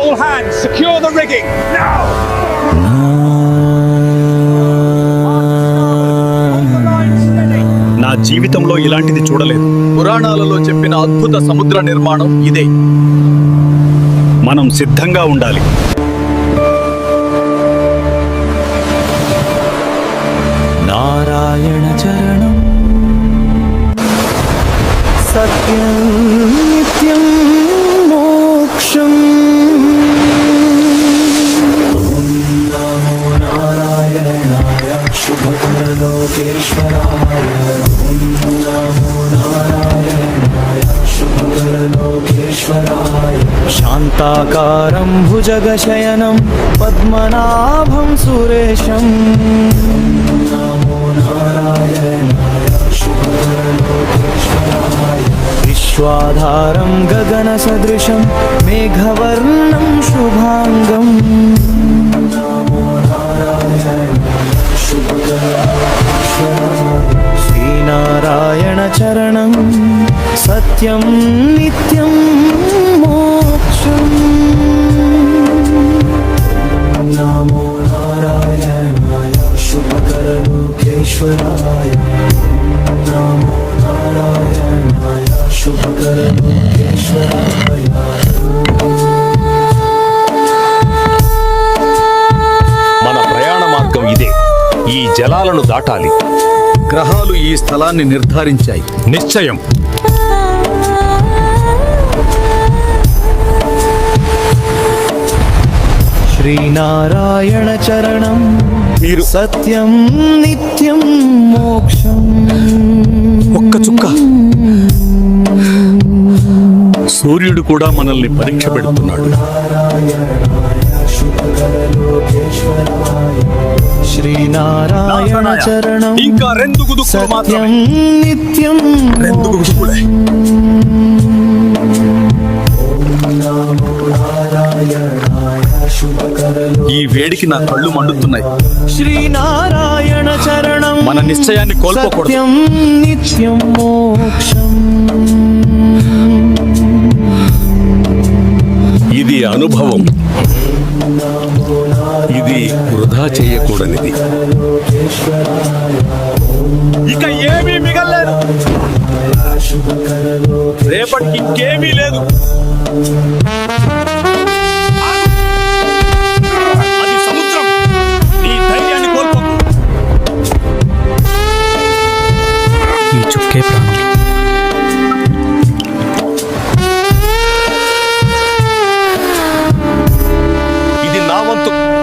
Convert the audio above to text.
All hands, secure the rigging, now! నా జీవితంలో ఇలాంటిది చూడలేదు. పురాణాలలో చెప్పిన అద్భుత సముద్ర నిర్మాణం ఇదే. మనం సిద్ధంగా ఉండాలి. నారాయణ చరణం సత్యం నిత్యం మోక్షం. నమో నారాయణాయ శుభకరలోకేశ్వరాయ. నమో నారాయణాయ శుభకరలోకేశ్వరాయ. శాంతాకారం భుజగశయనం పద్మనాభం సురేశం. నమో నారాయణాయ శుభకరలోకేశ్వరాయ. విశ్వాధారం గగన సదృశం మేఘవర్ణం శుభాంగం. నమో నారాయణాయ శుభకరలోకేశ్వరాయ. శ్రీనారాయణ చరణం సత్యం నిత్యం మోక్షం. నమో నారాయణాయ శుభకరలోకేశ్వరాయ. నమో నారాయణాయ శుభకరలోకేశ్వరాయ. మన ప్రయాణ మార్గం ఇదే. ఈ జలాలను దాటాలి. గ్రహాలు ఈ స్థలాన్ని నిర్ధారించాయి. నిశ్చయం. శ్రీనారాయణ చరణం మీరు సత్యం నిత్యం మోక్షం. ఒక్క చుక్క. సూర్యుడు కూడా మనల్ని పరీక్ష పెడుతున్నాడు. శ్రీనారాయణ చరణం ఇంకా రెండు గుదుకులు సత్యం మాత్రమే. నిత్యం రెండు గుదుకులే. ఈ వేడికి నా కళ్ళు మండుతున్నాయి. శ్రీనారాయణ చరణం మన నిశ్చయాన్ని కోల్పోకూడదు. సత్యం నిత్యం మోక్షం. ఇది అనుభవం. ఇది వృధా చేయకూడనిది. ఇక ఏమీ మిగల్లేదు. రేపటికి ఇంకేమీ లేదు. అది సముద్రం. నీ ధైర్యాన్ని కోల్పోకు. ఈ చుక్కే ప్రాణం. ఇది నా వంతు.